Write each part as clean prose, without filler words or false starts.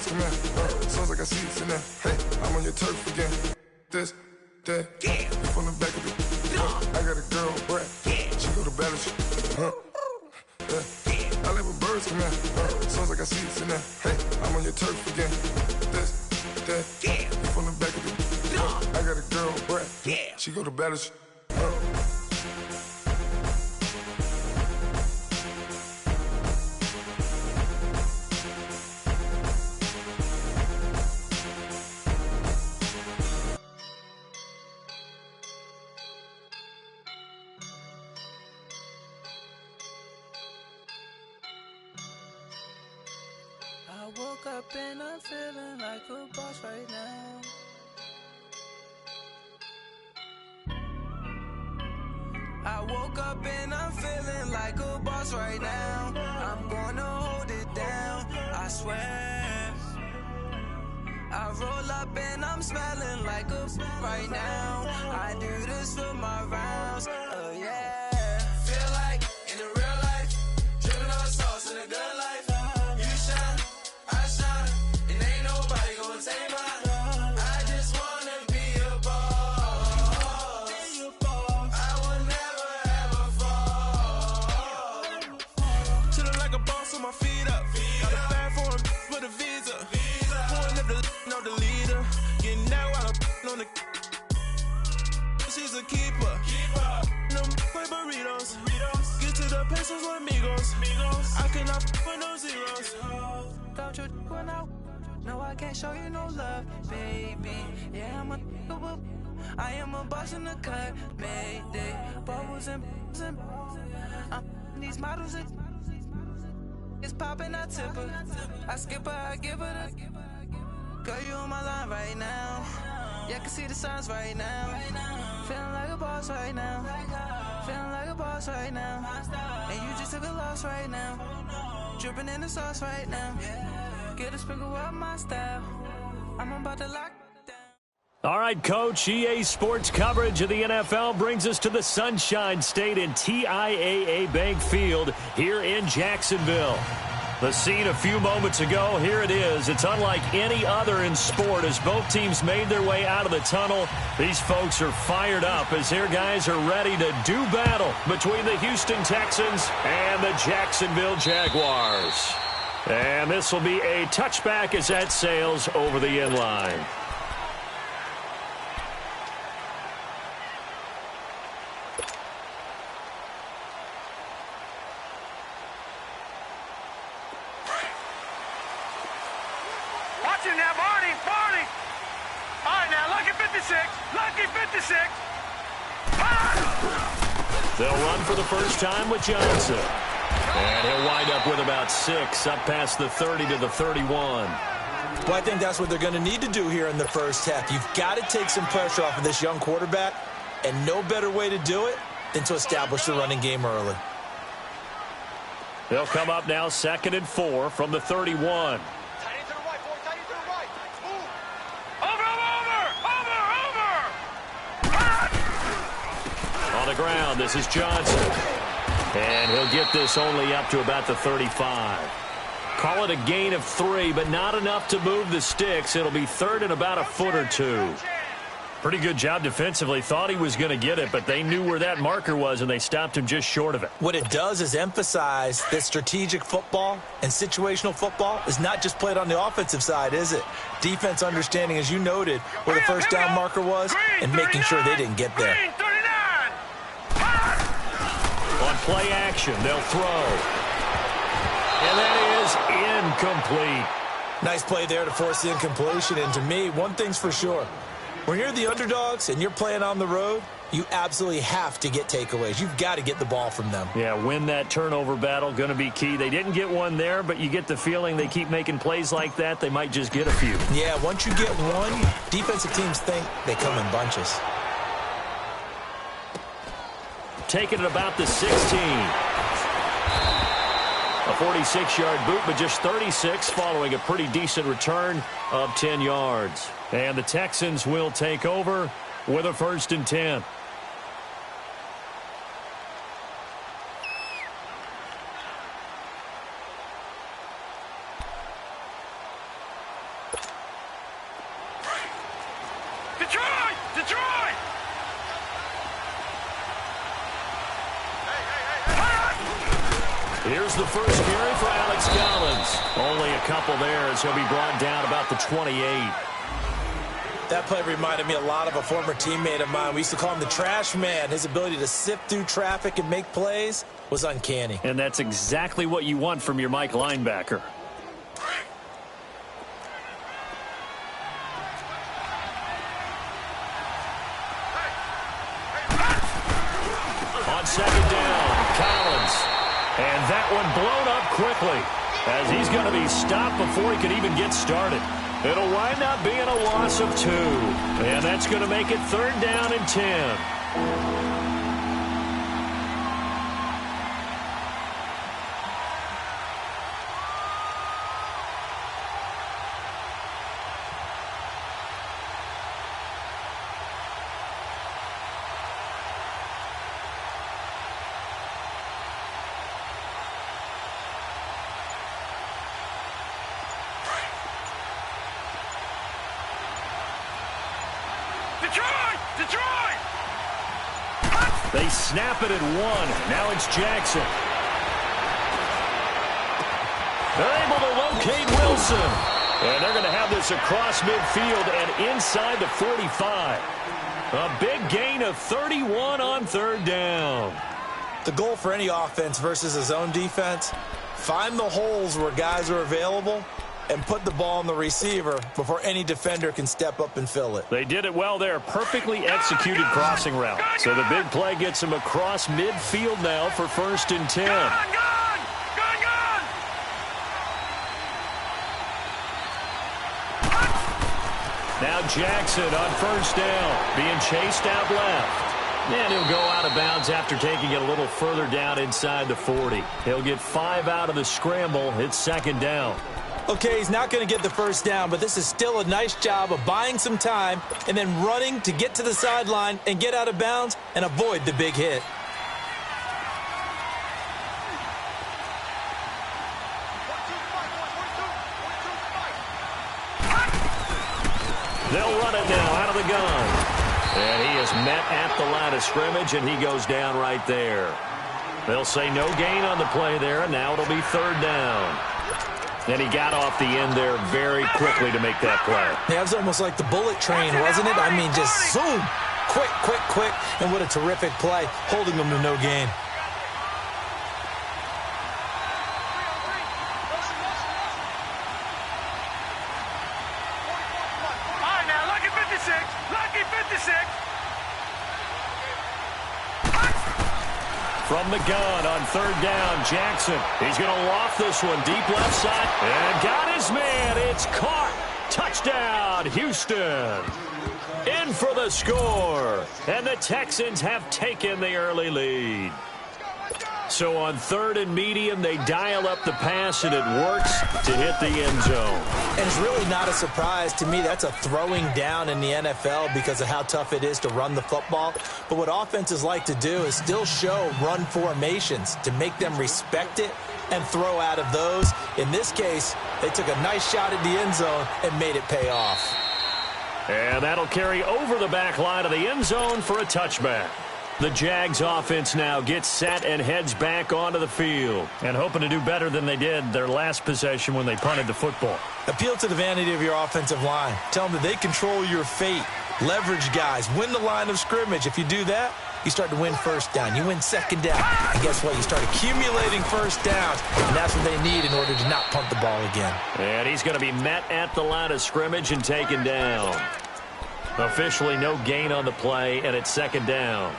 birds come in. Sounds like I seats in there. Hey, I'm on your turf again. This, that, you from the back of the. I got a girl, Brad. She go to battle. I live with birds come in. Sounds like I seats in there. Hey, I'm on your turf again. This, that, you from the back of the. I got a girl, Brad. She go to battle. I woke up and I'm feeling like a boss right now. I woke up and I'm feeling like a boss right now. I'm gonna hold it down, I swear. I roll up and I'm smelling like a right now. I do this for my rounds, oh yeah. Feel like in the real life, dripping on sauce in a good life. You shine, I shine, and ain't nobody gonna take mine. I just wanna be a boss. I will never ever fall. Chillin' like a boss with my feet up. Got a bag for him with a visa. Pulling up the know the leader. Getting out while I'm on the. She's a keeper. No play burritos. Get to the pesos with amigos. I cannot with no zeros. Don't you run out? No, I can't show you no love, baby. Yeah, I am a boss in the cut, mayday. Bubbles and these models are. It's popping, I tip her. I skip her, I give her the. Girl, you on my line right now. Yeah, I can see the signs right now. Feeling like a boss right now. Feeling like a boss right now. And you just took a loss right now. Dripping in the sauce right now. Get a sprinkle up my style. I'm about to lock down. All right, Coach, EA Sports coverage of the NFL brings us to the Sunshine State in TIAA Bank Field here in Jacksonville. The scene a few moments ago, here it is. It's unlike any other in sport as both teams made their way out of the tunnel. These folks are fired up as their guys are ready to do battle between the Houston Texans and the Jacksonville Jaguars. And this will be a touchback as that sails over the end line. They'll run for the first time with Johnson. And he'll wind up with about 6, up past the 30 to the 31. Well, I think that's what they're going to need to do here in the first half. You've got to take some pressure off of this young quarterback, and no better way to do it than to establish the running game early. They'll come up now 2nd and 4 from the 31. On the ground, this is Johnson. And he'll get this only up to about the 35. Call it a gain of 3, but not enough to move the sticks. It'll be 3rd and about a foot or 2. Pretty good job defensively. Thought he was going to get it, but they knew where that marker was, and they stopped him just short of it. What it does is emphasize that strategic football and situational football is not just played on the offensive side, is it? Defense understanding, as you noted, where the first down marker was and making sure they didn't get there. On play action, they'll throw. And that is incomplete. Nice play there to force the incompletion. And to me, one thing's for sure. When you're the underdogs and you're playing on the road, you absolutely have to get takeaways. You've got to get the ball from them. Yeah, win that turnover battle, going to be key. They didn't get one there, but you get the feeling they keep making plays like that, they might just get a few. Yeah, once you get one, defensive teams think they come in bunches. Taking it about the 16. A 46-yard boot, but just 36 following a pretty decent return of 10 yards. And the Texans will take over with a 1st and 10. Detroit! Here's the first carry for Alex Collins. Only a couple there as he'll be brought down about the 28. That play reminded me a lot of a former teammate of mine. We used to call him the trash man. His ability to sift through traffic and make plays was uncanny. And that's exactly what you want from your Mike linebacker. On second down, Collins. And that one blown up quickly as he's going to be stopped before he could even get started. It'll wind up being a loss of 2. And that's going to make it 3rd down and 10. Detroit! They snap it at 1. Now it's Jackson. They're able to locate Wilson. And they're going to have this across midfield and inside the 45. A big gain of 31 on 3rd down. The goal for any offense versus a zone defense, find the holes where guys are available and put the ball on the receiver before any defender can step up and fill it. They did it well there. Perfectly executed crossing route. So the big play gets him across midfield now for 1st and 10. Now Jackson on 1st down, being chased out left. And he'll go out of bounds after taking it a little further down inside the 40. He'll get 5 out of the scramble. It's 2nd down. Okay, he's not going to get the 1st down, but this is still a nice job of buying some time and then running to get to the sideline and get out of bounds and avoid the big hit. They'll run it now out of the gun. And he is met at the line of scrimmage, and he goes down right there. They'll say no gain on the play there, and now it'll be 3rd down. And he got off the end there very quickly to make that play. Yeah, it was almost like the bullet train, wasn't it? I mean, just zoom. Quick, quick, quick. And what a terrific play, holding them to no gain. All right, now, lucky 56. Lucky 56. From the gun on 3rd down, Jackson. He's going to loft this one deep left side. And got his man. It's caught. Touchdown, Houston. In for the score. And the Texans have taken the early lead. So on 3rd and medium, they dial up the pass, and it works to hit the end zone. And it's really not a surprise to me. That's a throwing down in the NFL because of how tough it is to run the football. But what offenses like to do is still show run formations to make them respect it and throw out of those. In this case, they took a nice shot at the end zone and made it pay off. And that'll carry over the back line of the end zone for a touchback. The Jags offense now gets set and heads back onto the field. And hoping to do better than they did their last possession when they punted the football. Appeal to the vanity of your offensive line. Tell them that they control your fate. Leverage guys. Win the line of scrimmage. If you do that, you start to win 1st down. You win 2nd down. And guess what? You start accumulating 1st downs. And that's what they need in order to not punt the ball again. And he's going to be met at the line of scrimmage and taken down. Officially no gain on the play, and it's 2nd down.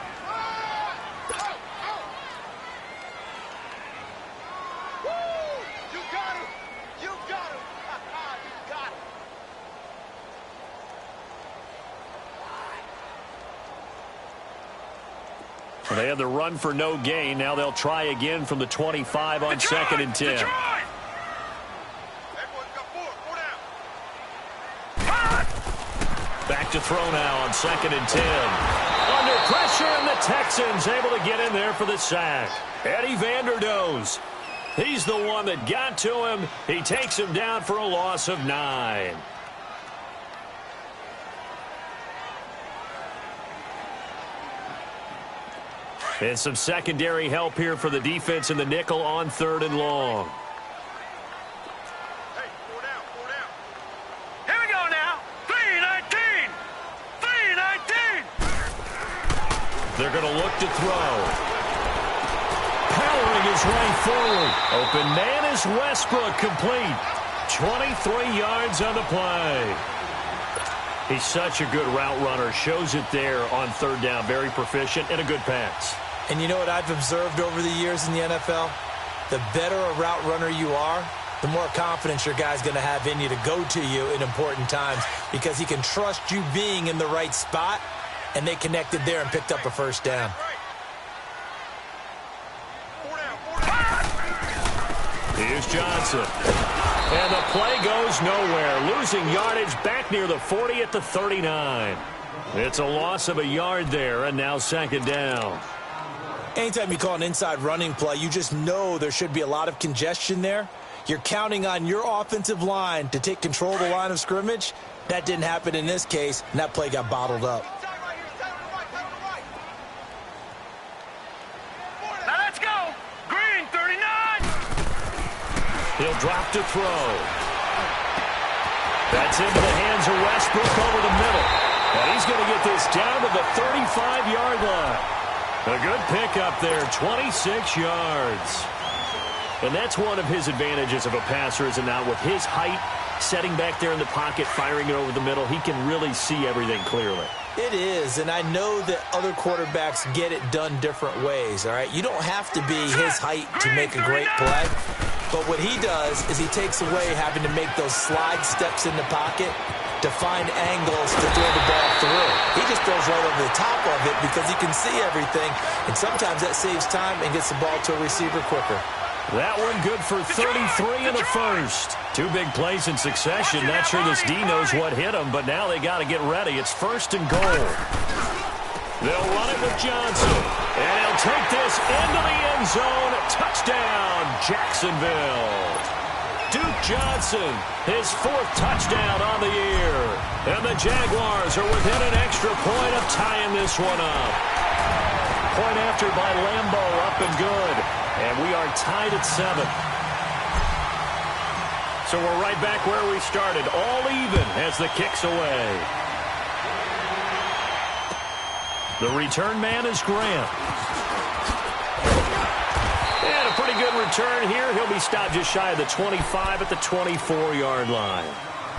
They had the run for no gain. Now they'll try again from the 25 on 2nd and 10. Back to throw now on 2nd and 10. Under pressure, and the Texans able to get in there for the sack. Eddie Vanderdoes. He's the one that got to him. He takes him down for a loss of 9. And some secondary help here for the defense in the nickel on 3rd and long. Hey, 4 down, 4 down. Here we go now. 3-19. 3-19. They're going to look to throw. Powering his way forward. Open man is Westbrook, complete. 23 yards on the play. He's such a good route runner. Shows it there on 3rd down. Very proficient and a good pass. And you know what I've observed over the years in the NFL? The better a route runner you are, the more confidence your guy's going to have in you to go to you in important times because he can trust you being in the right spot, and they connected there and picked up a 1st down. Here's Johnson. And the play goes nowhere. Losing yardage back near the 40 at the 39. It's a loss of a yard there, and now 2nd down. Anytime you call an inside running play, you just know there should be a lot of congestion there. You're counting on your offensive line to take control of the line of scrimmage. That didn't happen in this case, and that play got bottled up. Now let's go. Green, 39. He'll drop to throw. That's into the hands of Westbrook over the middle. And he's going to get this down to the 35-yard line. A good pickup there, 26 yards. And that's one of his advantages of a passer, is it not? With his height, setting back there in the pocket, firing it over the middle, he can really see everything clearly. It is, and I know that other quarterbacks get it done different ways, all right? You don't have to be his height to make a great play. But what he does is he takes away having to make those slide steps in the pocket to find angles to throw the ball through. He just throws right over the top of it because he can see everything, and sometimes that saves time and gets the ball to a receiver quicker. That one good for 33 in the first. 2 big plays in succession. Not sure this D knows what hit him, but now they got to get ready. It's 1st and goal. They'll run it with Johnson, and he'll take this into the end zone. Touchdown, Jacksonville. Duke Johnson, his 4th touchdown on the year. And the Jaguars are within an extra point of tying this one up. Point after by Lambeau, up and good. And we are tied at 7. So we're right back where we started, all even as the kick's away. The return man is Grant. And a pretty good return here. He'll be stopped just shy of the 25 at the 24-yard line.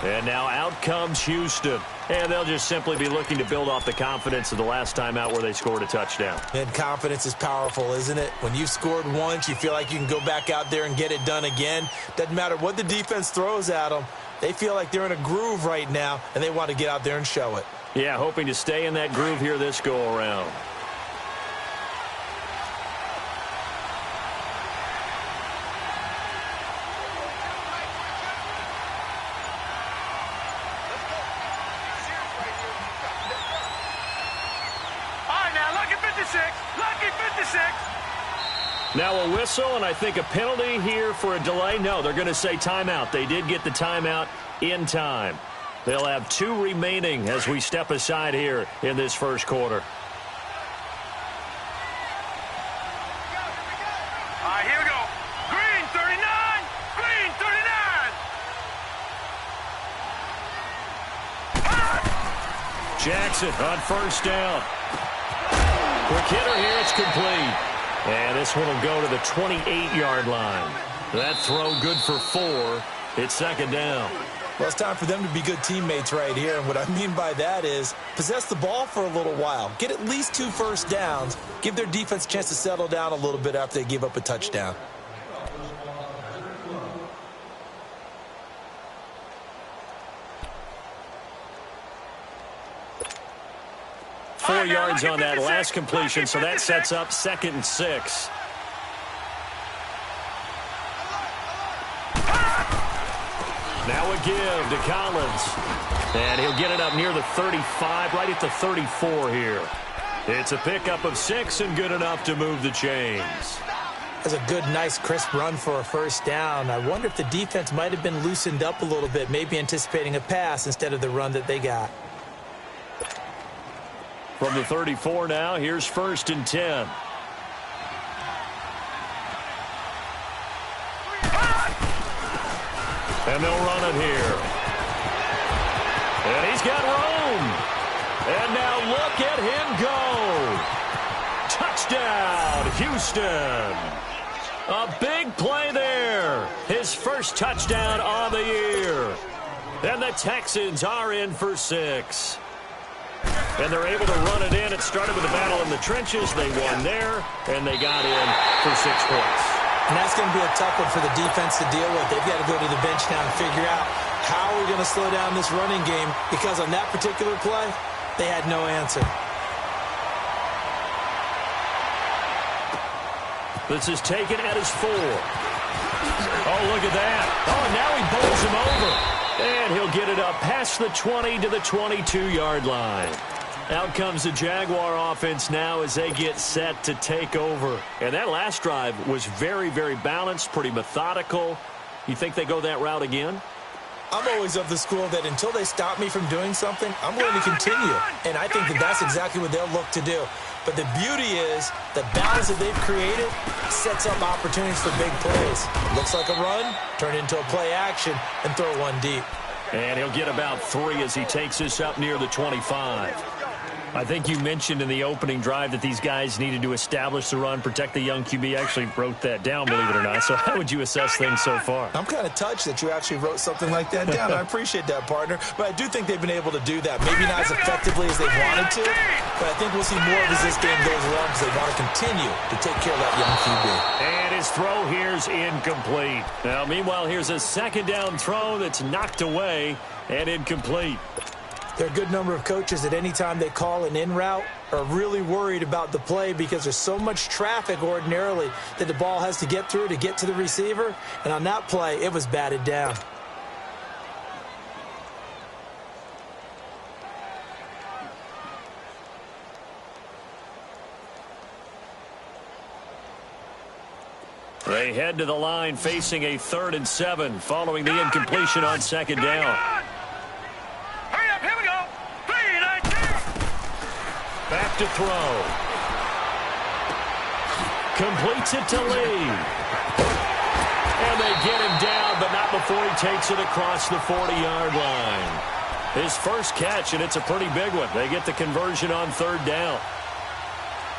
And now out comes Houston. And they'll just simply be looking to build off the confidence of the last time out where they scored a touchdown. And confidence is powerful, isn't it? When you've scored once, you feel like you can go back out there and get it done again. Doesn't matter what the defense throws at them. They feel like they're in a groove right now, and they want to get out there and show it. Yeah, hoping to stay in that groove here this go-around. Now a whistle, and I think a penalty here for a delay. No, they're going to say timeout. They did get the timeout in time. They'll have 2 remaining as we step aside here in this first quarter. All right, here we go. Green, 39. Green, 39. Jackson on 1st down. Quick hitter here, it's complete. And this one will go to the 28-yard line. That throw good for 4. It's 2nd down. Well, it's time for them to be good teammates right here. And what I mean by that is possess the ball for a little while. Get at least 2 first downs. Give their defense a chance to settle down a little bit after they give up a touchdown. Four yards on that last completion, so that sets up 2nd and 6. Now a give to Collins. And he'll get it up near the 35, right at the 34 here. It's a pickup of 6 and good enough to move the chains. That's a good, nice, crisp run for a 1st down. I wonder if the defense might have been loosened up a little bit, maybe anticipating a pass instead of the run that they got. From the 34 now, here's 1st and 10. And they'll run it here. And he's got room. And now look at him go. Touchdown, Houston. A big play there. His first touchdown on the year. And the Texans are in for 6. And they're able to run it in. It started with a battle in the trenches. They won there, and they got in for 6 points. And that's going to be a tough one for the defense to deal with. They've got to go to the bench now and figure out how we're going to slow down this running game, because on that particular play, they had no answer. This is taken at his 4. Oh, look at that. Oh, now he bowls him over. And he'll get it up past the 20 to the 22-yard line. Out comes the Jaguar offense now as they get set to take over. And that last drive was very, very balanced, pretty methodical. You think they go that route again? I'm always of the school that until they stop me from doing something, I'm going to continue. And I think that that's exactly what they'll look to do. But the beauty is the balance that they've created sets up opportunities for big plays. Looks like a run, turn into a play action, and throw one deep. And he'll get about 3 as he takes this up near the 25. I think you mentioned in the opening drive that these guys needed to establish the run, protect the young QB. I actually wrote that down, believe it or not. So how would you assess things so far? I'm kind of touched that you actually wrote something like that down. I appreciate that, partner. But I do think they've been able to do that. Maybe not as effectively as they wanted to, but I think we'll see more of as this game goes along because they want to continue to take care of that young QB. And his throw here's incomplete. Now, meanwhile, here's a second down throw that's knocked away and incomplete. There are a good number of coaches that any time they call an in route are really worried about the play because there's so much traffic ordinarily that the ball has to get through to get to the receiver. And on that play, it was batted down. They head to the line facing a 3rd and 7 following the incompletion on second down. Back to throw. Completes it to Lee. And they get him down, but not before he takes it across the 40-yard line. His first catch, and it's a pretty big one. They get the conversion on 3rd down.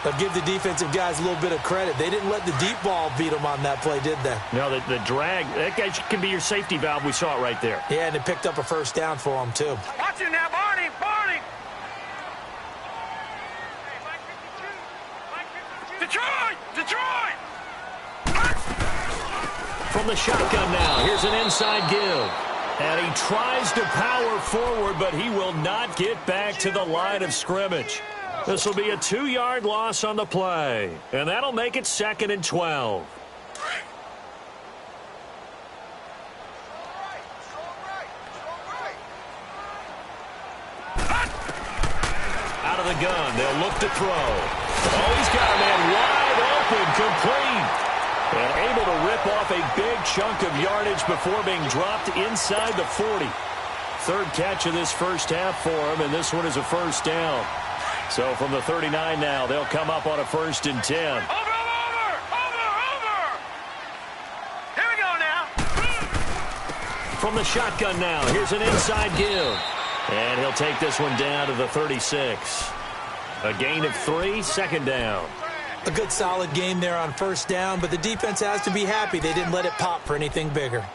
But give the defensive guys a little bit of credit. They didn't let the deep ball beat them on that play, did they? No, the drag, that guy can be your safety valve. We saw it right there. Yeah, and it picked up a first down for them, too. Watch it now, Barney! Barney! Detroit! Detroit! From the shotgun now, here's an inside give. And he tries to power forward, but he will not get back to the line of scrimmage. This will be a 2-yard loss on the play. And that'll make it 2nd and 12. Out of the gun, they'll look to throw. Oh, he's got a man wide open, complete. And able to rip off a big chunk of yardage before being dropped inside the 40. 3rd catch of this first half for him, and this one is a first down. So from the 39 now, they'll come up on a 1st and 10. Over! Here we go now. From the shotgun now, here's an inside give. And he'll take this one down to the 36. A gain of 3, 2nd down. A good solid game there on 1st down, but the defense has to be happy they didn't let it pop for anything bigger.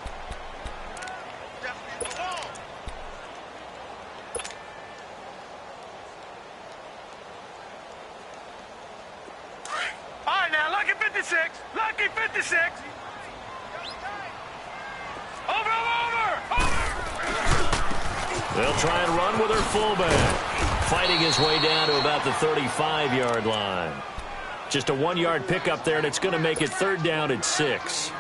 All right, now, lucky 56. Lucky 56. Over! They'll try and run with their fullback. Fighting his way down to about the 35-yard line. Just a 1-yard pickup there, and it's going to make it 3rd down at 6.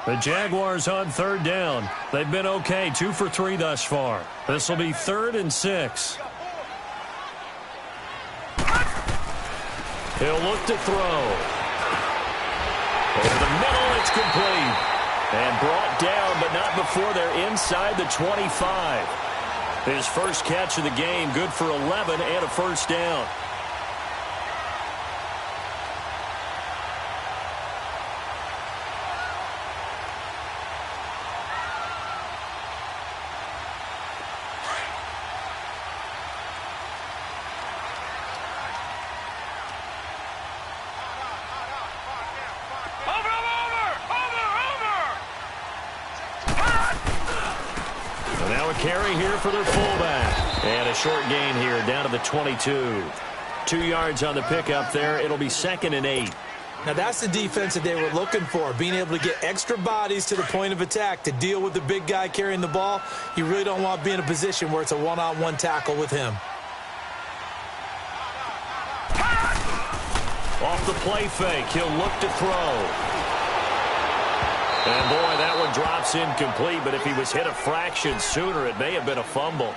The Jaguars on 3rd down. They've been okay, 2 for 3 thus far. This will be 3rd and 6. He'll look to throw. Over the middle, it's complete. And brought down, but not before they're inside the 25. His first catch of the game, good for 11 and a first down. carry here for their fullback. And a short gain here down to the 22. 2 yards on the pickup there. It'll be 2nd and 8. Now, that's the defense that they were looking for, being able to get extra bodies to the point of attack to deal with the big guy carrying the ball. You really don't want to be in a position where it's a one-on-one tackle with him. Off the play fake, he'll look to throw. And, boy, that one drops incomplete, but if he was hit a fraction sooner, it may have been a fumble.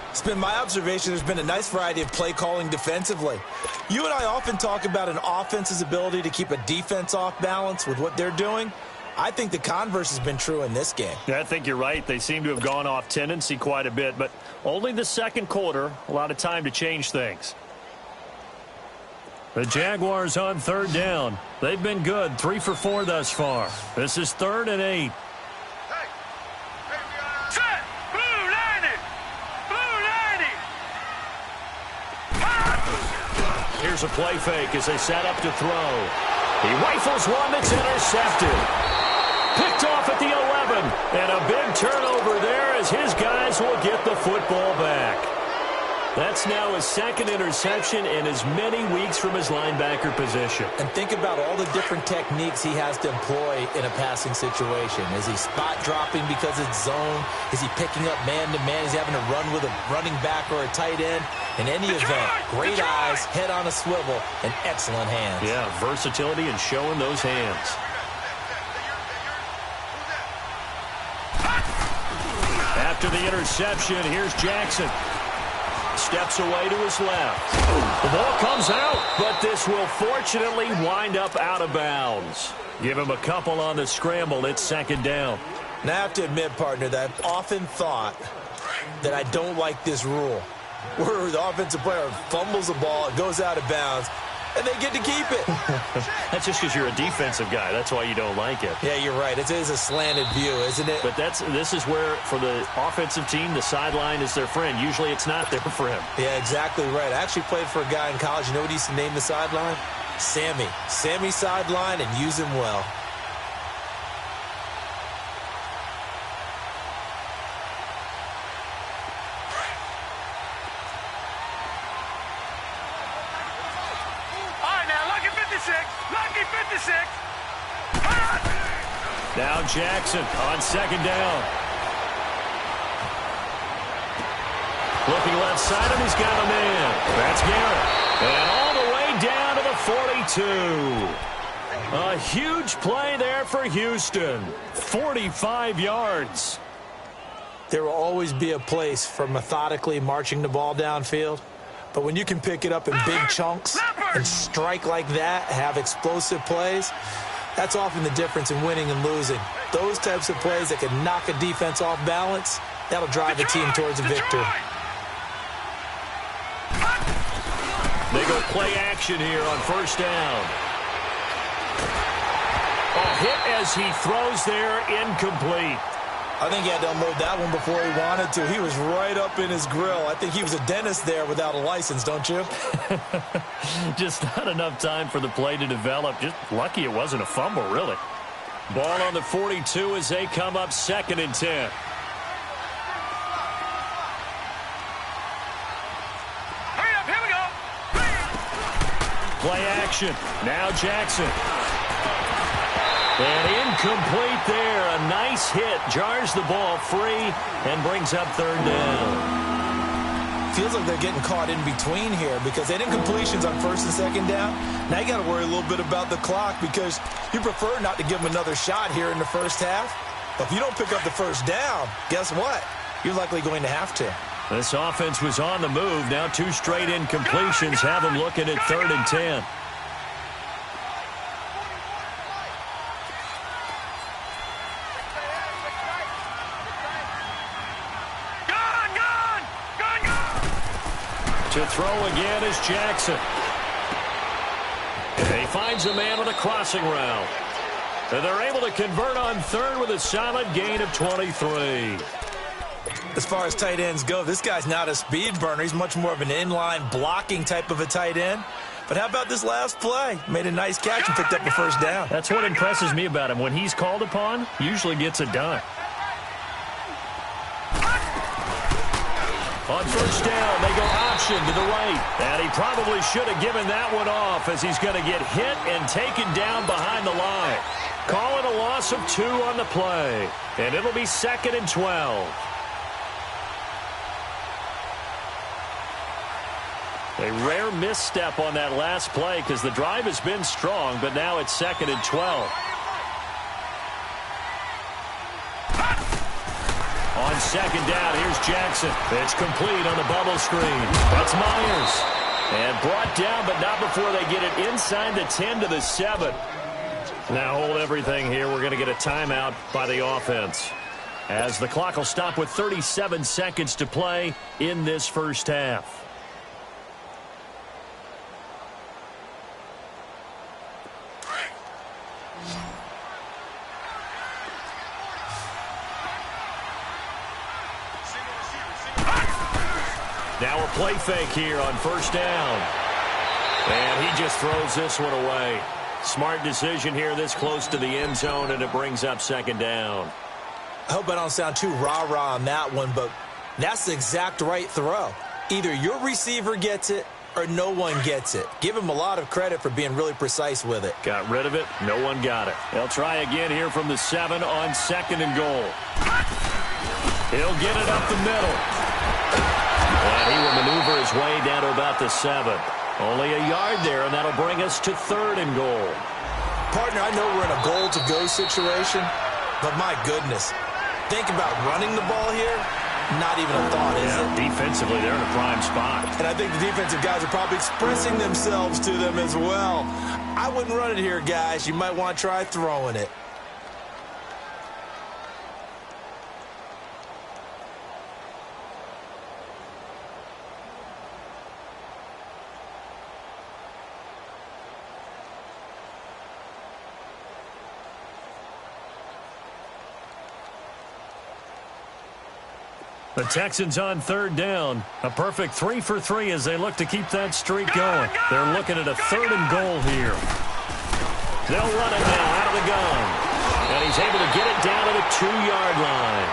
It's been my observation there's been a nice variety of play calling defensively. You and I often talk about an offense's ability to keep a defense off balance with what they're doing. I think the converse has been true in this game. Yeah, I think you're right. They seem to have gone off tendency quite a bit, but only the second quarter, a lot of time to change things. The Jaguars on 3rd down. They've been good, 3 for 4 thus far. This is 3rd and 8. Here's a play fake as they set up to throw. He rifles one that's intercepted. Picked off at the 11. And a big turnover there as his guys will get the football back. That's now his 2nd interception in as many weeks from his linebacker position. And think about all the different techniques he has to employ in a passing situation. Is he spot dropping because it's zone? Is he picking up man-to-man? Is he having to run with a running back or a tight end? In any event, great eyes, head on a swivel, and excellent hands. Yeah, versatility and showing those hands. After the interception, here's Jackson. Steps away to his left. The ball comes out, but this will fortunately wind up out of bounds. Give him a couple on the scramble. It's 2nd down. Now, I have to admit, partner, that I've often thought that I don't like this rule, where the offensive player fumbles the ball, it goes out of bounds, and they get to keep it. That's just because you're a defensive guy. That's why you don't like it. Yeah, you're right. It is a slanted view, isn't it? But this is where, for the offensive team, the sideline is their friend. Usually it's not there for him. Yeah, exactly right. I actually played for a guy in college. You know what he used to name the sideline? Sammy. Sammy sideline, and use him well. Lucky 56. Now Jackson on 2nd down. Looking left side, and he's got a man. That's Garrett. And all the way down to the 42. A huge play there for Houston. 45 yards. There will always be a place for methodically marching the ball downfield. But when you can pick it up in big chunks and strike like that, have explosive plays, that's often the difference in winning and losing. Those types of plays that can knock a defense off balance, that'll drive a team towards a victory. They go play action here on 1st down. A hit as he throws there, incomplete. I think he had to unload that one before he wanted to. He was right up in his grill. I think he was a dentist there without a license, don't you? Just not enough time for the play to develop. Just lucky it wasn't a fumble, really. Ball on the 42 as they come up 2nd and 10. Hurry up, here we go. Play action. Now Jackson. And incomplete there. A nice hit. Jars the ball free and brings up 3rd down. Feels like they're getting caught in between here because they had incompletions on 1st and 2nd down. Now you got to worry a little bit about the clock because you prefer not to give them another shot here in the 1st half. But if you don't pick up the 1st down, guess what? You're likely going to have to. This offense was on the move. Now 2 straight incompletions have them looking at 3rd and 10. To throw again is Jackson. He finds a man with a crossing route. And they're able to convert on 3rd with a solid gain of 23. As far as tight ends go, this guy's not a speed burner. He's much more of an inline blocking type of a tight end. But how about this last play? Made a nice catch and picked up the 1st down. That's what impresses me about him. When he's called upon, usually gets it done. On first down, they go option to the right. And he probably should have given that one off as he's going to get hit and taken down behind the line. Call it a loss of 2 on the play. And it'll be 2nd and 12. A rare misstep on that last play because the drive has been strong, but now it's 2nd and 12. On second down, here's Jackson. It's complete on the bubble screen. That's Myers. And brought down, but not before they get it inside the 10 to the 7. Now hold everything here. We're going to get a timeout by the offense, as the clock will stop with 37 seconds to play in this first half. Now a play fake here on first down. And he just throws this one away. Smart decision here this close to the end zone, and it brings up 2nd down. I hope I don't sound too rah-rah on that one, but that's the exact right throw. Either your receiver gets it or no one gets it. Give him a lot of credit for being really precise with it. Got rid of it. No one got it. They'll try again here from the 7 on 2nd and goal. He'll get it up the middle. And he will maneuver his way down to about the 7. Only a yard there, and that'll bring us to 3rd and goal. Partner, I know we're in a goal-to-go situation, but my goodness, think about running the ball here. Not even a thought, is it? Defensively, they're in a prime spot. And I think the defensive guys are probably expressing themselves to them as well. I wouldn't run it here, guys. You might want to try throwing it. The Texans on 3rd down. A perfect 3 for 3 as they look to keep that streak going. They're looking at a 3rd and goal here. They'll run it now out of the gun. And he's able to get it down to the 2-yard line.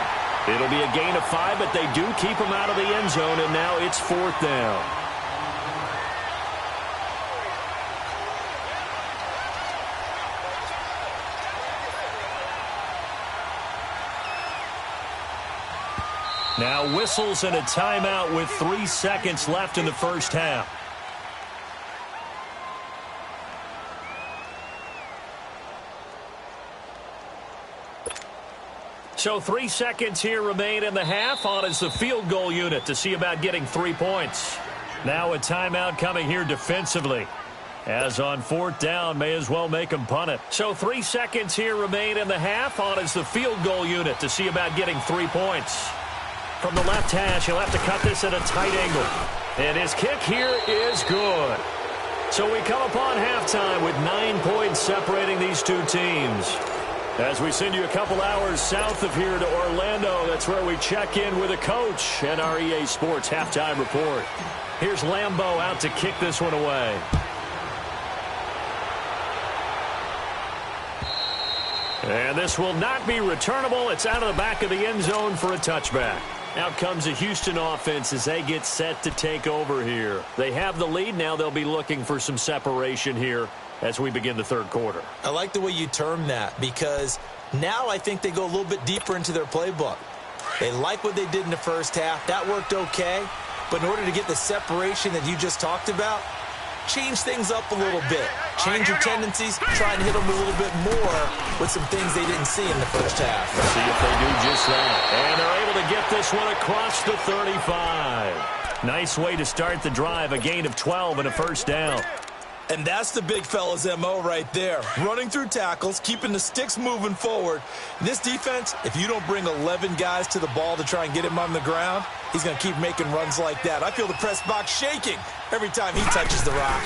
It'll be a gain of 5, but they do keep him out of the end zone, and now it's 4th down. Now whistles and a timeout with 3 seconds left in the first half. So 3 seconds here remain in the half. On is the field goal unit to see about getting 3 points. Now a timeout coming here defensively. As on 4th down, may as well make them punt it. So 3 seconds here remain in the half. On is the field goal unit to see about getting 3 points. From the left hash, he'll have to cut this at a tight angle. And his kick here is good. So we come upon halftime with 9 points separating these two teams. As we send you a couple hours south of here to Orlando, that's where we check in with a coach and our EA Sports halftime report. Here's Lambeau out to kick this one away. And this will not be returnable. It's out of the back of the end zone for a touchback. Out comes the Houston offense as they get set to take over here. They have the lead. Now they'll be looking for some separation here as we begin the 3rd quarter. I like the way you term that, because now I think they go a little bit deeper into their playbook. They like what they did in the first half. That worked okay. But in order to get the separation that you just talked about, change things up a little bit. Change your tendencies. Try and hit them a little bit more with some things they didn't see in the first half. Let's see if they do just that. And they're able to get this one across the 35. Nice way to start the drive. A gain of 12 and a first down. And that's the big fella's MO right there. Running through tackles, keeping the sticks moving forward. This defense, if you don't bring 11 guys to the ball to try and get him on the ground, he's going to keep making runs like that. I feel the press box shaking every time he touches the rock.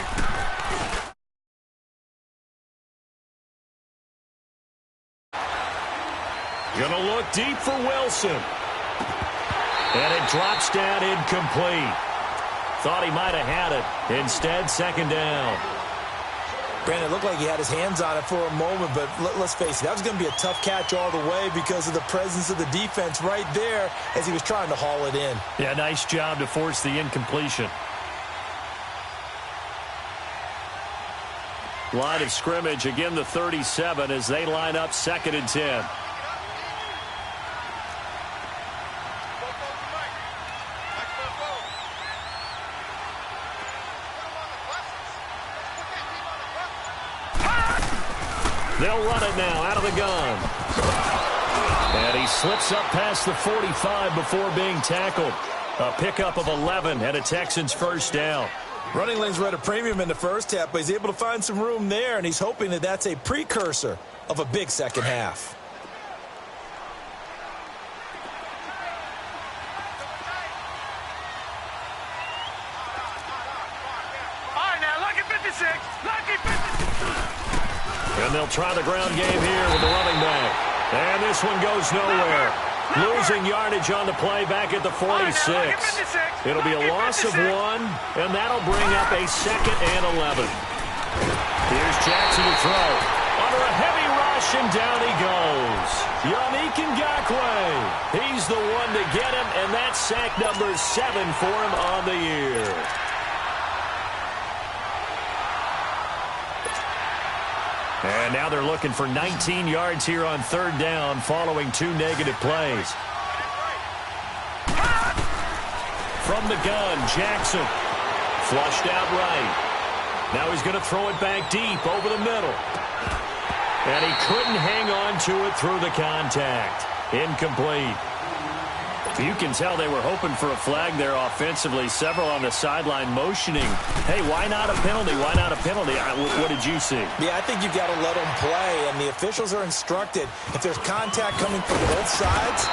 Gonna look deep for Wilson. And it drops down incomplete. Thought he might have had it. Instead, 2nd down. Brandon, it looked like he had his hands on it for a moment, but let's face it, that was going to be a tough catch all the way because of the presence of the defense right there as he was trying to haul it in. Yeah, nice job to force the incompletion. Line of scrimmage, again the 37 as they line up 2nd and 10. They'll run it now out of the gun. And he slips up past the 45 before being tackled. A pickup of 11 and a Texans first down. Running lanes were at a premium in the first half, but he's able to find some room there, and he's hoping that that's a precursor of a big second half. All right, now, lucky 56. Lucky 56. And they'll try the ground game here with the running back. And this one goes nowhere. Losing yardage on the play back at the 46. It'll be a loss of 1, and that'll bring up a 2nd and 11. Here's Jackson to throw. Under a heavy rush, and down he goes. Yannick Ngakoue. He's the one to get him, and that's sack number 7 for him on the year. And now they're looking for 19 yards here on 3rd down following 2 negative plays. From the gun, Jackson. Flushed out right. Now he's going to throw it back deep over the middle. And he couldn't hang on to it through the contact. Incomplete. You can tell they were hoping for a flag there offensively. Several on the sideline motioning. Hey, why not a penalty? Why not a penalty? What did you see? Yeah, I think you've got to let them play, and the officials are instructed. If there's contact coming from both sides,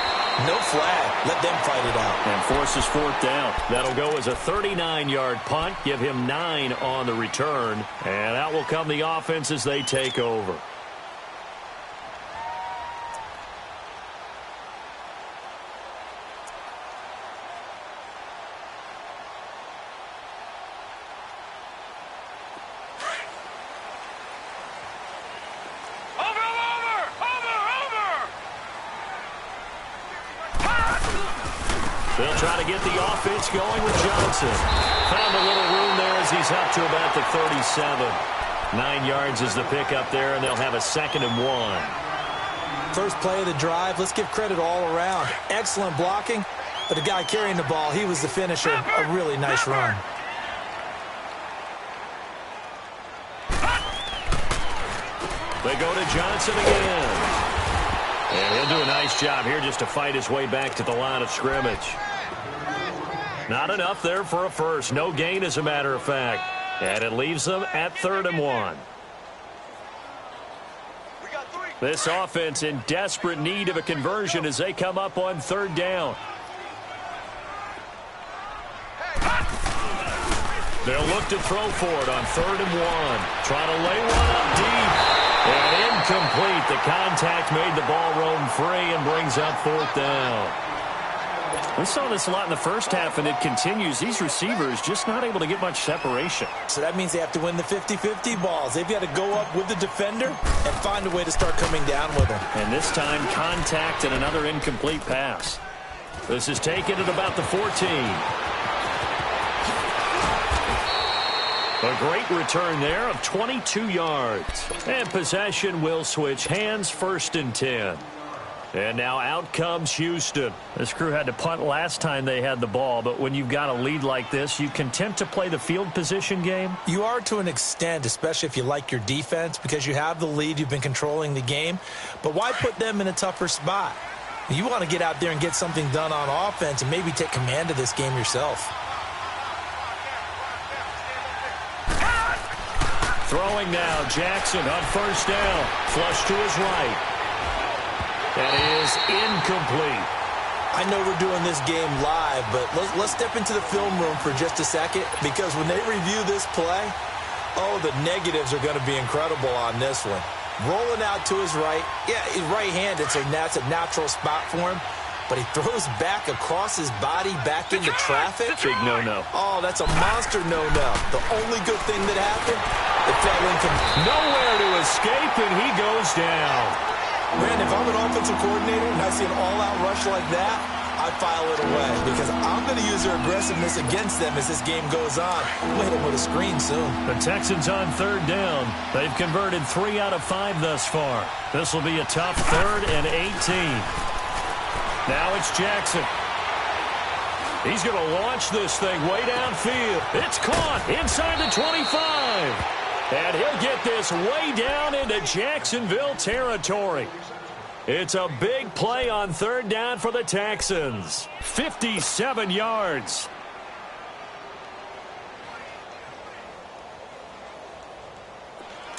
no flag. Let them fight it out. And forces 4th down. That'll go as a 39-yard punt. Give him 9 on the return. And out will come the offense as they take over. They'll try to get the offense going with Johnson. Found a little room there as he's up to about the 37. 9 yards is the pickup there, and they'll have a 2nd and 1. First play of the drive, let's give credit all around. Excellent blocking, but the guy carrying the ball, he was the finisher. A really nice run. They go to Johnson again. And he'll do a nice job here just to fight his way back to the line of scrimmage. Not enough there for a first. No gain, as a matter of fact. And it leaves them at 3rd and 1. This offense in desperate need of a conversion as they come up on 3rd down. They'll look to throw for it on 3rd and 1. Trying to lay one up deep. And incomplete. The contact made the ball roam free and brings up 4th down. We saw this a lot in the first half, and it continues. These receivers just not able to get much separation. So that means they have to win the 50-50 balls. They've got to go up with the defender and find a way to start coming down with them. And this time, contact and another incomplete pass. This is taken at about the 14. A great return there of 22 yards. And possession will switch hands, 1st and 10. And now out comes Houston. This crew had to punt last time they had the ball, but when you've got a lead like this, you content to play the field position game? You are to an extent, especially if you like your defense, because you have the lead, you've been controlling the game. But why put them in a tougher spot? You want to get out there and get something done on offense and maybe take command of this game yourself. Throwing now, Jackson on 1st down. Flush to his right. That is incomplete. I know we're doing this game live, but let's step into the film room for just a second, because when they review this play, oh, the negatives are going to be incredible on this one. Rolling out to his right. Yeah, he's right-handed, so that's a natural spot for him. but he throws back across his body back into traffic. Big no-no. Oh, that's a monster no-no. The only good thing that happened, it fell incomplete. Nowhere to escape, and he goes down. Man, if I'm an offensive coordinator and I see an all-out rush like that, I file it away because I'm going to use their aggressiveness against them as this game goes on. I'm going to hit them with a screen soon. The Texans on third down. They've converted 3 out of 5 thus far. This will be a tough 3rd and 18. Now it's Jackson. He's going to launch this thing way downfield. It's caught inside the 25. And he'll get this way down into Jacksonville territory. It's a big play on third down for the Texans. 57 yards.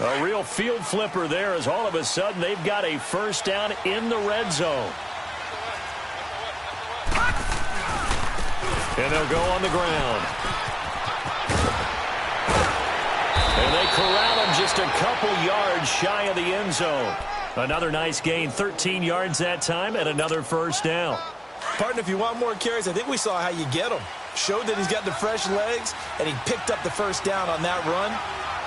A real field flipper there as all of a sudden they've got a first down in the red zone. And they'll go on the ground. And they corral him just a couple yards shy of the end zone. Another nice gain, 13 yards that time, and another first down. Partner, if you want more carries, I think we saw how you get them. Showed that he's got the fresh legs, and he picked up the first down on that run.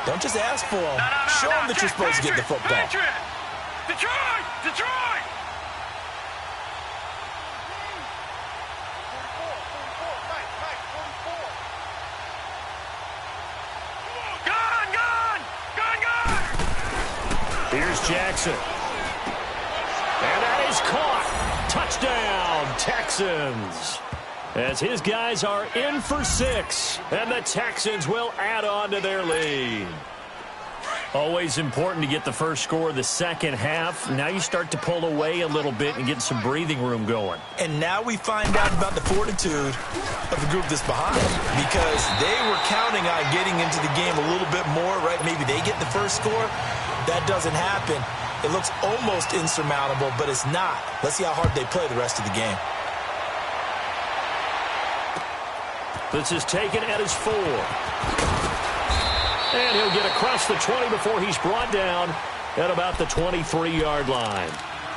Don't just ask for them. Show them that you're supposed to get the football. Detroit! Detroit! Here's Jackson. And that is caught. Touchdown, Texans. As his guys are in for 6. And the Texans will add on to their lead. Always important to get the first score of the second half. Now you start to pull away a little bit and get some breathing room going. And now we find out about the fortitude of the group that's behind them, because they were counting on getting into the game a little bit more, right? Maybe they get the first score. That doesn't happen. It looks almost insurmountable, but it's not. Let's see how hard they play the rest of the game. This is taken at his 4. And he'll get across the 20 before he's brought down at about the 23-yard line.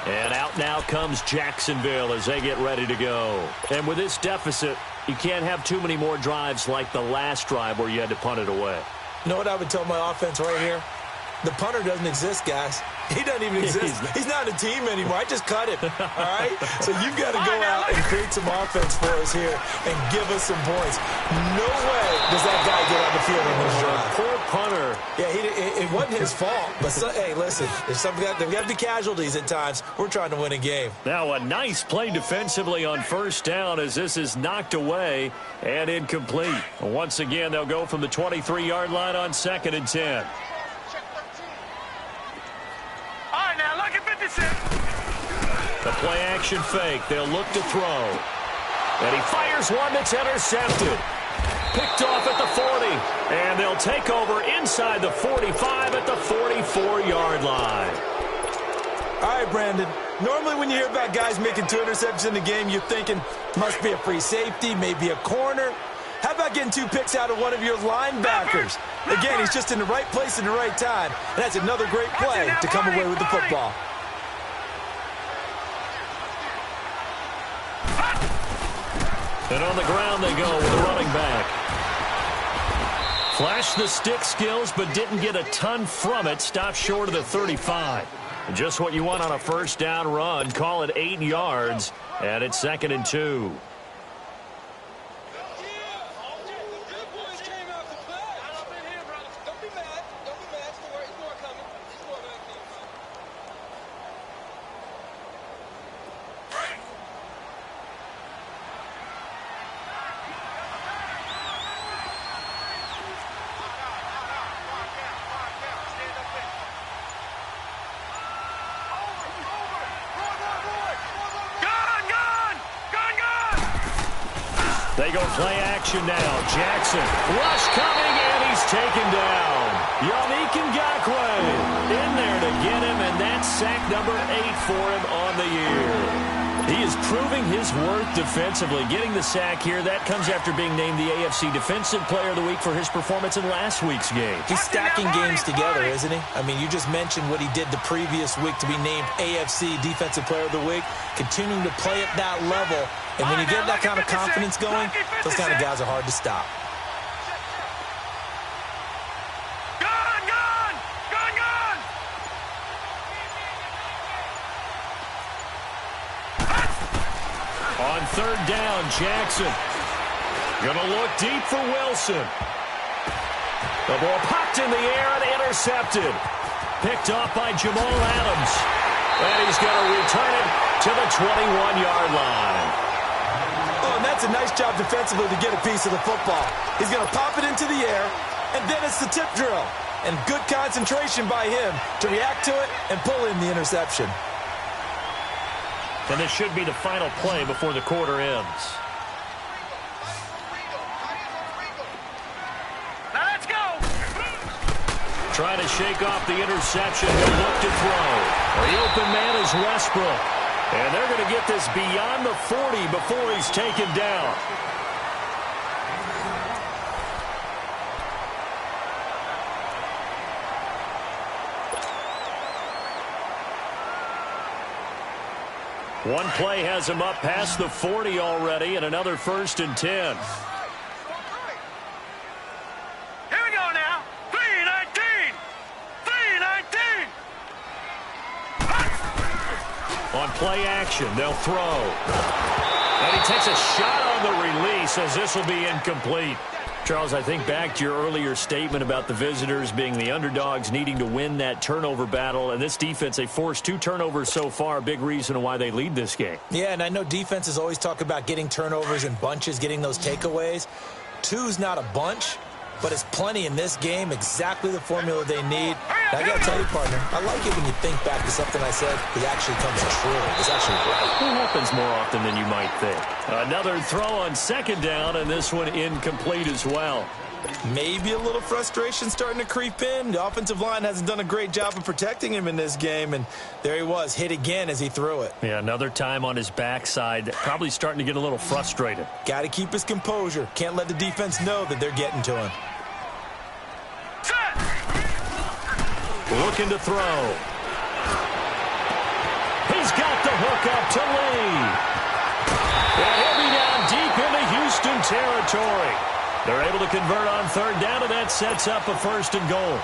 And out now comes Jacksonville as they get ready to go. And with this deficit, you can't have too many more drives like the last drive where you had to punt it away. You know what I would tell my offense right here? The punter doesn't exist, guys. He doesn't even exist. He's not a team anymore. I just cut him, all right? So you've got to go out and create some offense for us here and give us some points. No way does that guy get on the field in this drive. Poor punter. Yeah, it wasn't his fault. But, hey, listen, there's got to be casualties at times. We're trying to win a game. Now a nice play defensively on first down as this is knocked away and incomplete. Once again, they'll go from the 23-yard line on 2nd and 10. The play-action fake. They'll look to throw. And he fires one that's intercepted. Picked off at the 40. And they'll take over inside the 45 at the 44-yard line. All right, Brandon. Normally when you hear about guys making 2 interceptions in the game, you're thinking must be a free safety, maybe a corner. How about getting 2 picks out of one of your linebackers? Again, he's just in the right place at the right time. And that's another great play to come away with the football. And on the ground they go with the running back. Flashed the stick skills, but didn't get a ton from it. Stopped short of the 35. Just what you want on a first down run. Call it 8 yards, and it's 2nd and 2. They go play action now. Jackson, rush coming, and he's taken down. Yannick Ngakoue in there to get him, and that's sack number 8 for him on the year. He is proving his worth defensively. Getting the sack here, that comes after being named the AFC Defensive Player of the Week for his performance in last week's game. He's stacking games together, isn't he? I mean, you just mentioned what he did the previous week to be named AFC Defensive Player of the Week, continuing to play at that level. And when you get that kind of confidence going, those kind of guys are hard to stop. On third down, Jackson. Gonna look deep for Wilson. The ball popped in the air and intercepted. Picked off by Jamal Adams. And he's gonna return it to the 21-yard line. Oh, and that's a nice job defensively to get a piece of the football. He's gonna pop it into the air, and then it's the tip drill. And good concentration by him to react to it and pull in the interception. And this should be the final play before the quarter ends. Now let's go. Trying to shake off the interception. He'll look to throw. The open man is Westbrook. And they're going to get this beyond the 40 before he's taken down. One play has him up past the 40 already, and another 1st and 10. Here we go now. 3-19. 3-19. On play action, they'll throw. And he takes a shot on the release as this will be incomplete. Charles, I think back to your earlier statement about the visitors being the underdogs needing to win that turnover battle. And this defense, they forced 2 turnovers so far. Big reason why they lead this game. Yeah, and I know defenses always talk about getting turnovers in bunches, getting those takeaways. 2's not a bunch, but it's plenty in this game, exactly the formula they need. And I got to tell you, partner, I like it when you think back to something I said that actually comes true. It's actually right. It happens more often than you might think. Another throw on 2nd down, and this one incomplete as well. Maybe a little frustration starting to creep in. The offensive line hasn't done a great job of protecting him in this game, and there he was, hit again as he threw it. Yeah, another time on his backside, probably starting to get a little frustrated. Got to keep his composure. Can't let the defense know that they're getting to him. Looking to throw. He's got the hook up to Lee. And he'll be down deep into Houston territory. They're able to convert on 3rd down, and that sets up a 1st and goal.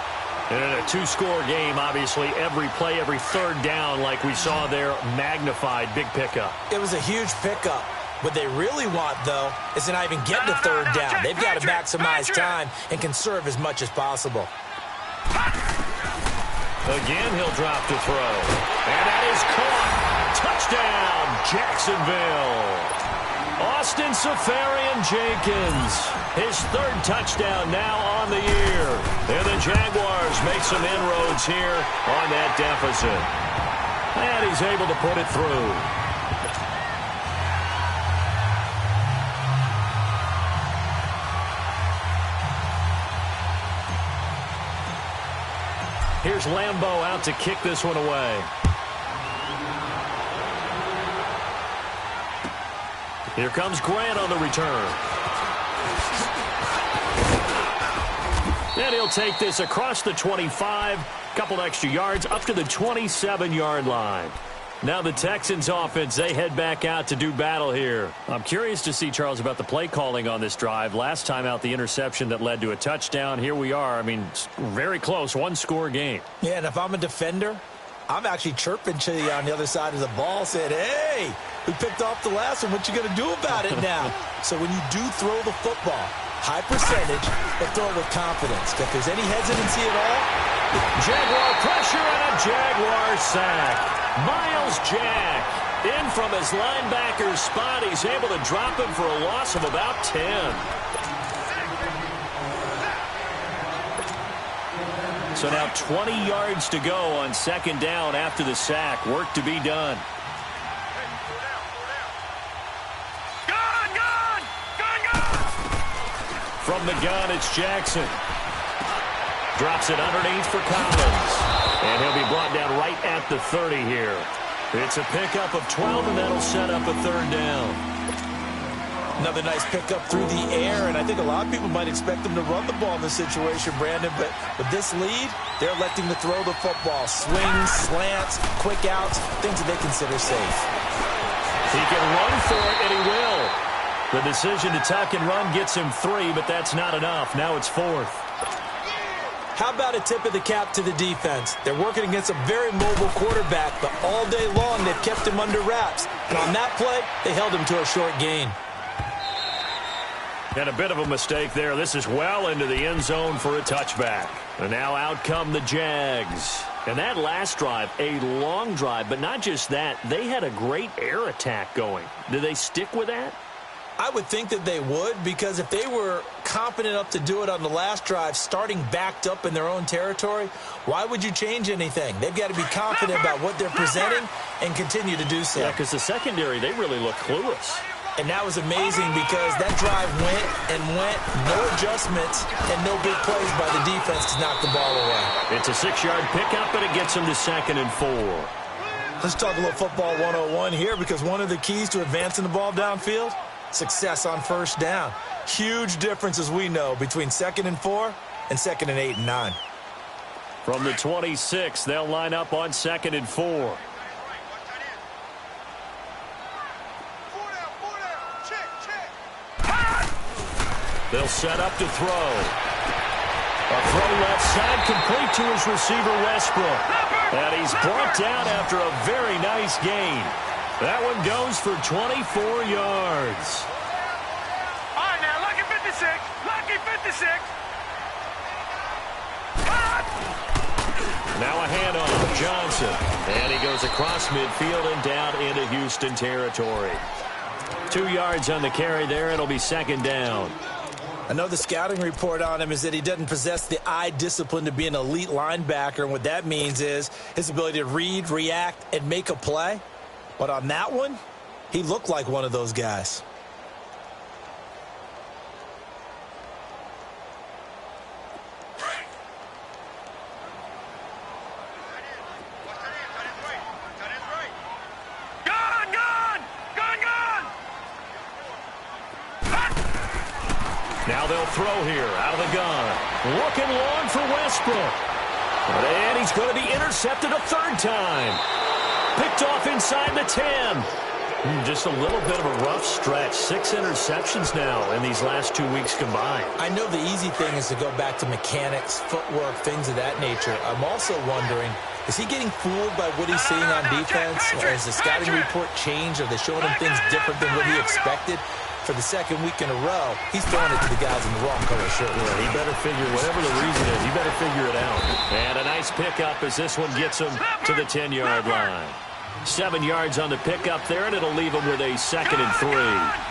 And in a 2-score game, obviously, every play, every 3rd down, like we saw there, magnified, big pickup. It was a huge pickup. What they really want, though, is to not even get to 3rd down. They've got to maximize time and conserve as much as possible. Again, he'll drop to throw. And that is caught. Touchdown, Jacksonville. Austin Seferian-Jenkins. His 3rd touchdown now on the year. And the Jaguars make some inroads here on that deficit. And he's able to put it through. Here's Lambeau out to kick this one away. Here comes Grant on the return. And he'll take this across the 25, couple extra yards, up to the 27-yard line. Now the Texans offense, they head back out to do battle here. I'm curious to see, Charles, about the play calling on this drive. Last time out, the interception that led to a touchdown. Here we are. I mean, very close, 1-score game. Yeah, and if I'm a defender, I'm actually chirping to you on the other side of the ball, saying, hey, we picked off the last one. What you going to do about it now? So when you do throw the football, high percentage, but throw it with confidence. If there's any hesitancy at all, Jaguar pressure and a Jaguar sack. Miles Jack in from his linebacker spot. He's able to drop him for a loss of about 10. So now 20 yards to go on 2nd down after the sack. Work to be done. From the gun, it's Jackson. Drops it underneath for Collins. And he'll be brought down right at the 30 here. It's a pickup of 12, and that'll set up a third down. Another nice pickup through the air, and I think a lot of people might expect them to run the ball in this situation, Brandon, but with this lead, they're electing to throw the football. Swings, slants, quick outs, things that they consider safe. He can run for it, and he will. The decision to tuck and run gets him 3, but that's not enough. Now it's 4th. How about a tip of the cap to the defense? They're working against a very mobile quarterback, but all day long they've kept him under wraps. And on that play, they held him to a short gain. And a bit of a mistake there. This is well into the end zone for a touchback. And now out come the Jags. And that last drive, a long drive, but not just that. They had a great air attack going. Do they stick with that? I would think that they would, because if they were confident enough to do it on the last drive, starting backed up in their own territory, why would you change anything? They've got to be confident about what they're presenting and continue to do so. Yeah, because the secondary, they really look clueless. And that was amazing because that drive went and went, no adjustments and no big plays by the defense to knock the ball away. It's a 6-yard pickup, and it gets them to 2nd and 4. Let's talk a little football 101 here, because one of the keys to advancing the ball downfield, success on first down. Huge difference, as we know, between 2nd and 4 and 2nd and 8 and 9. From the 26, they'll line up on 2nd and 4. They'll set up to throw. A throw left side, complete to his receiver, Westbrook. And he's brought down after a very nice gain. That one goes for 24 yards. All right, now, lucky 56. Lucky 56. Now a handoff, Johnson. And he goes across midfield and down into Houston territory. 2 yards on the carry there. It'll be 2nd down. I know the scouting report on him is that he doesn't possess the eye discipline to be an elite linebacker, and what that means is his ability to read, react, and make a play. But on that one, he looked like one of those guys. Now they'll throw here out of the gun. Looking long for Westbrook. And he's going to be intercepted a 3rd time. Picked off inside the 10. Just a little bit of a rough stretch. 6 interceptions now in these last 2 weeks combined. I know the easy thing is to go back to mechanics, footwork, things of that nature. I'm also wondering, is he getting fooled by what he's seeing on defense? Or has the scouting report changed? Are they showing him things different than what he expected? For the 2nd week in a row, he's throwing it to the guys in the wrong color shirt. Yeah, he better figure, whatever the reason is, he better figure it out. And a nice pickup as this one gets him to the 10-yard line. 7 yards on the pickup there, and it'll leave him with a 2nd and 3.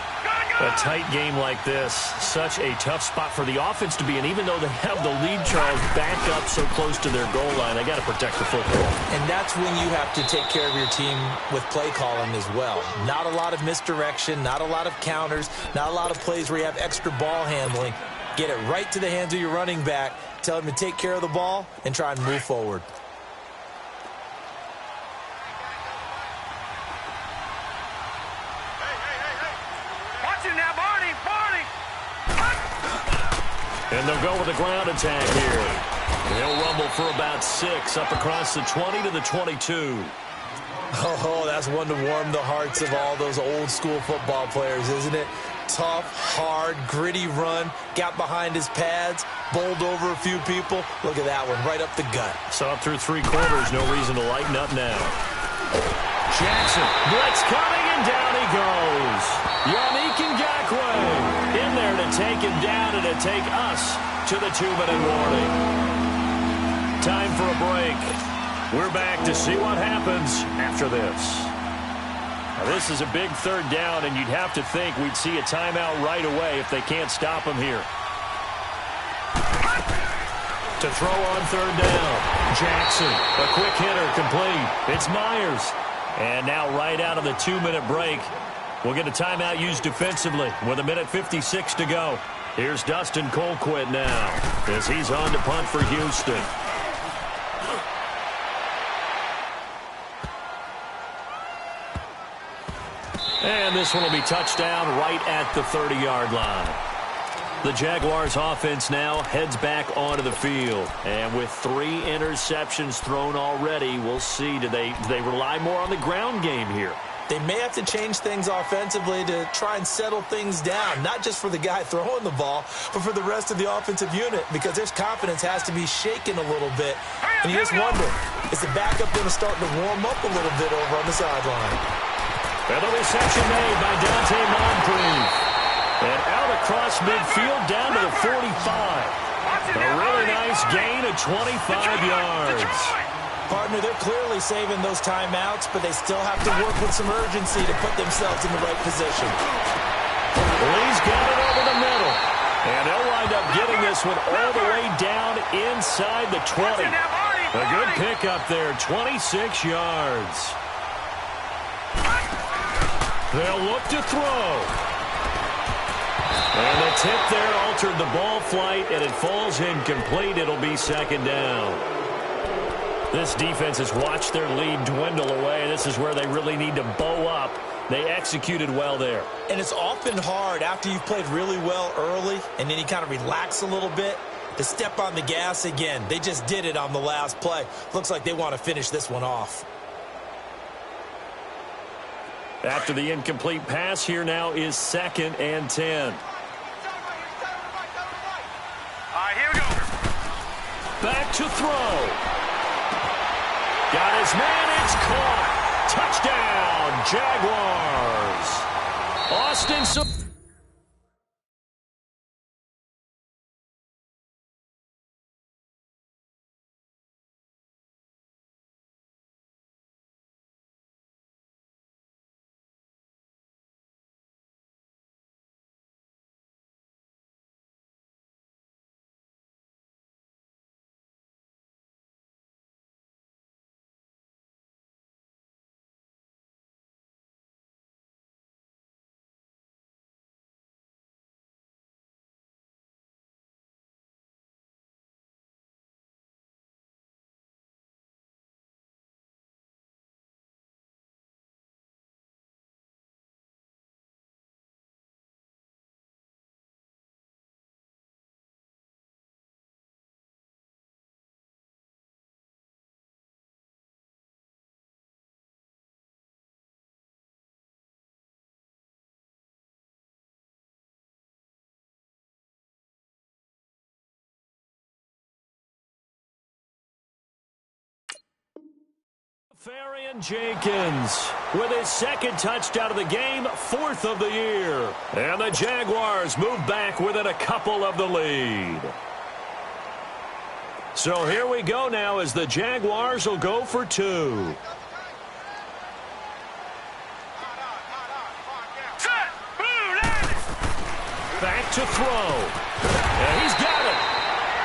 A tight game like this, such a tough spot for the offense to be in. Even though they have the lead, Charles, back up so close to their goal line, they got to protect the football. And that's when you have to take care of your team with play calling as well. Not a lot of misdirection, not a lot of counters, not a lot of plays where you have extra ball handling. Get it right to the hands of your running back, tell him to take care of the ball, and try and move forward. And they'll go with a ground attack here. They'll rumble for about 6 up across the 20 to the 22. Oh, that's one to warm the hearts of all those old school football players, isn't it? Tough, hard, gritty run, got behind his pads, bowled over a few people. Look at that one, right up the gut. Saw it through 3 quarters, no reason to lighten up now. Jackson, blitz coming, and down he goes. Yannick Ngakoue in there to take him down and to take us to the 2-minute warning. Time for a break. We're back to see what happens after this. Now, this is a big 3rd down, and you'd have to think we'd see a timeout right away if they can't stop him here. To throw on 3rd down, Jackson, a quick hitter, complete. It's Myers. And now right out of the 2-minute break, we'll get a timeout used defensively with 1:56 to go. Here's Dustin Colquitt now as he's on to punt for Houston. And this one will be touchdown right at the 30-yard line. The Jaguars offense now heads back onto the field. And with 3 interceptions thrown already, we'll see. Do they rely more on the ground game here? They may have to change things offensively to try and settle things down, not just for the guy throwing the ball, but for the rest of the offensive unit, because their confidence has to be shaken a little bit. And you just wonder, is the backup going to start to warm up a little bit over on the sideline? And the reception made by Dante Moncrief. And out across midfield down to the 45. A really nice gain of 25 yards. Partner, they're clearly saving those timeouts, but they still have to work with some urgency to put themselves in the right position. Lee's got it over the middle. And they'll wind up getting this one all the way down inside the 20. A good pickup there, 26 yards. They'll look to throw. And the tip there altered the ball flight, and it falls incomplete. It'll be second down. This defense has watched their lead dwindle away. This is where they really need to bow up. They executed well there. And it's often hard after you've played really well early, and then you kind of relax a little bit, to step on the gas again. They just did it on the last play. Looks like they want to finish this one off. After the incomplete pass, here now is 2nd and 10. Here we go. Back to throw. Got his man. It's caught. Touchdown, Jaguars. Austin. Jenkins with his 2nd touchdown of the game, 4th of the year. And the Jaguars move back within a couple of the lead. So here we go now as the Jaguars will go for 2. Back to throw. And he's got it.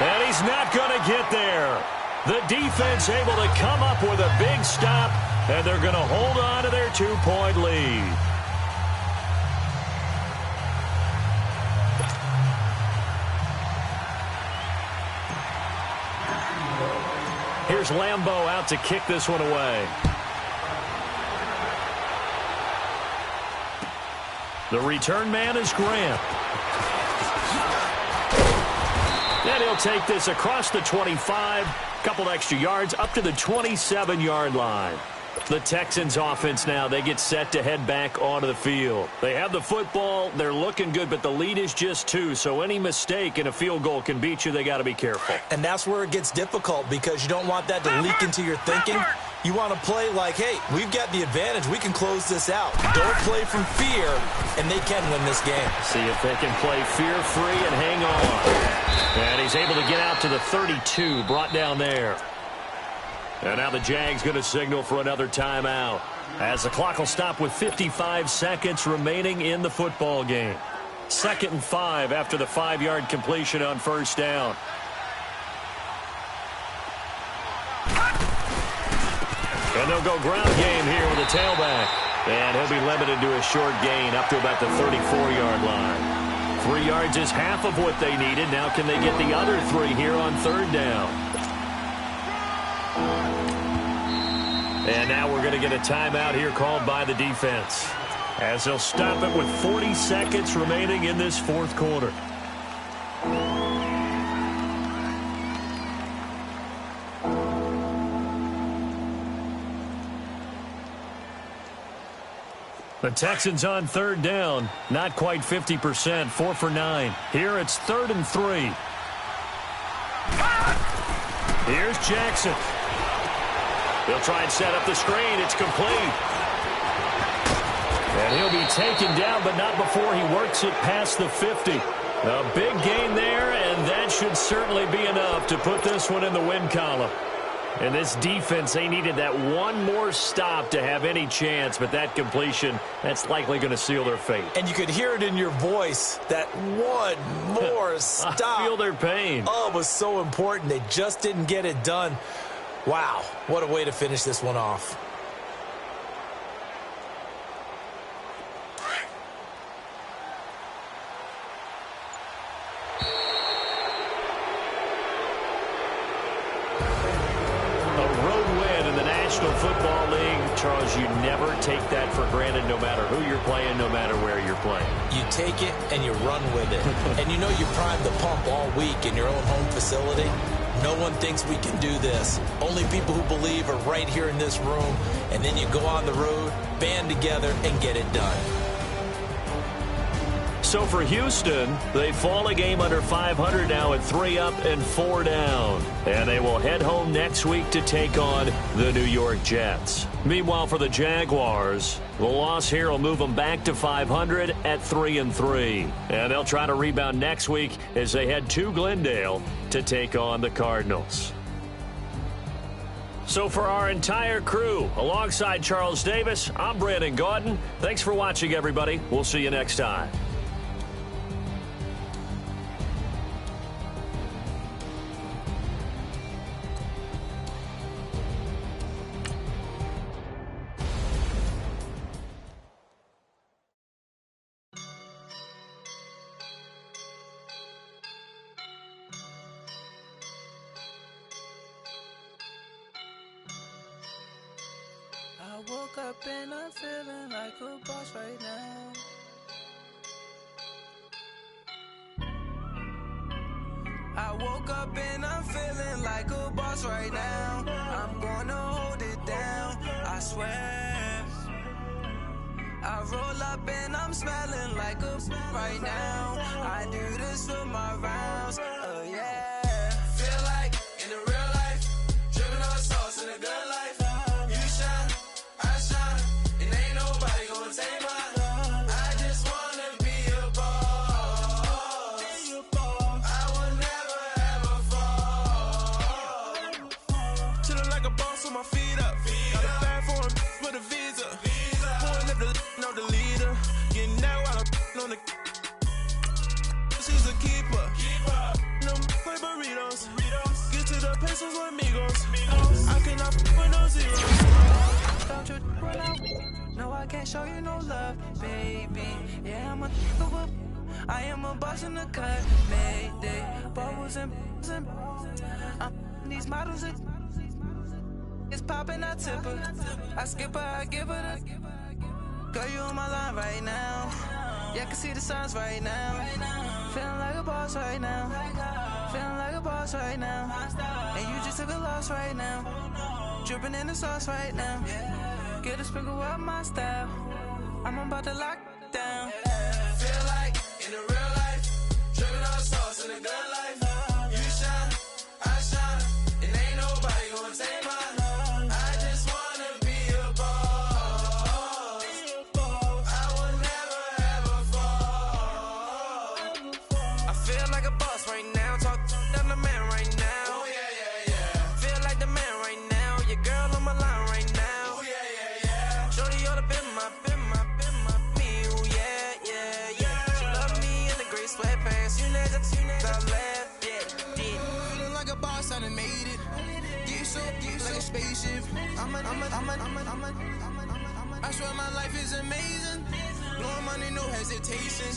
And he's not going to get there. The defense able to come up with a big stop, and they're going to hold on to their 2-point lead. Here's Lambeau out to kick this one away. The return man is Grant. And he'll take this across the 25. Couple extra yards up to the 27-yard line. The Texans offense now, they get set to head back onto the field. They have the football, they're looking good, but the lead is just 2, so any mistake in a field goal can beat you. They got to be careful. And that's where it gets difficult, because you don't want that to leak into your thinking. You want to play like, hey, we've got the advantage. We can close this out. Don't play from fear, and they can win this game. See if they can play fear-free and hang on. And he's able to get out to the 32, brought down there. And now the Jags going to signal for another timeout, as the clock will stop with 55 seconds remaining in the football game. 2nd and 5 after the 5-yard completion on 1st down. And they'll go ground game here with a tailback. And he'll be limited to a short gain up to about the 34-yard line. 3 yards is half of what they needed. Now can they get the other 3 here on 3rd down? And now we're going to get a timeout here called by the defense. as he'll stop it with 40 seconds remaining in this fourth quarter. The Texans on third down, not quite 50%, 4 for 9. Here it's 3rd and 3. Here's Jackson. He'll try and set up the screen. It's complete. And he'll be taken down, but not before he works it past the 50. A big gain there, and that should certainly be enough to put this one in the win column. And this defense, they needed that one more stop to have any chance, but that completion, that's likely going to seal their fate. And you could hear it in your voice, that one more stop. I feel their pain. Oh, it was so important. They just didn't get it done. Wow, what a way to finish this one off. Football League, Charles, you never take that for granted no matter who you're playing, no matter where you're playing. You take it and you run with it. And you know you primed the pump all week in your own home facility. No one thinks we can do this. Only people who believe are right here in this room. And then you go on the road, band together, and get it done. So for Houston, they fall a game under 500 now at 3 up and 4 down. And they will head home next week to take on the New York Jets. Meanwhile, for the Jaguars, the loss here will move them back to 500 at 3 and 3. And they'll try to rebound next week as they head to Glendale to take on the Cardinals. So for our entire crew, alongside Charles Davis, I'm Brandon Gaudin. Thanks for watching, everybody. We'll see you next time. I woke up and I'm feeling like a boss right now. I woke up and I'm feeling like a boss right now. I'm gonna hold it down, I swear. I roll up and I'm smelling like a right now. I do this for my rounds, oh yeah. Feel like in the real life, dripping on sauce in a good life. No, I can't show you no love, baby. Yeah, I am a boss in the cut, mayday. Bubbles and these models are it's popping, I tip her. I skip her, I give her the girl, you on my line right now. Yeah, I can see the signs right now. Feeling like a boss right now. Feeling like a boss right now. And you just took a loss right now. Dripping in the sauce right now. Get a sprinkle up my style. I'm about to lock down. Feel like in the real life, dripping on sauce in a good life. You shine, I shine, and ain't nobody gonna take mine. I just wanna be a boss. I will never ever fall. I feel like a boss right now. Talk to the man right now. Oh yeah, yeah, yeah. Feel like the man right now. Your girl on my line right now. Oh yeah, yeah, yeah. Shorty ought to be my me. Oh yeah, yeah, yeah. She love me in the gray sweatpants. You never I left, yeah. Feeling like a boss, I done made it. Get so like a spaceship. I swear my life is amazing. Blowing money, no hesitation.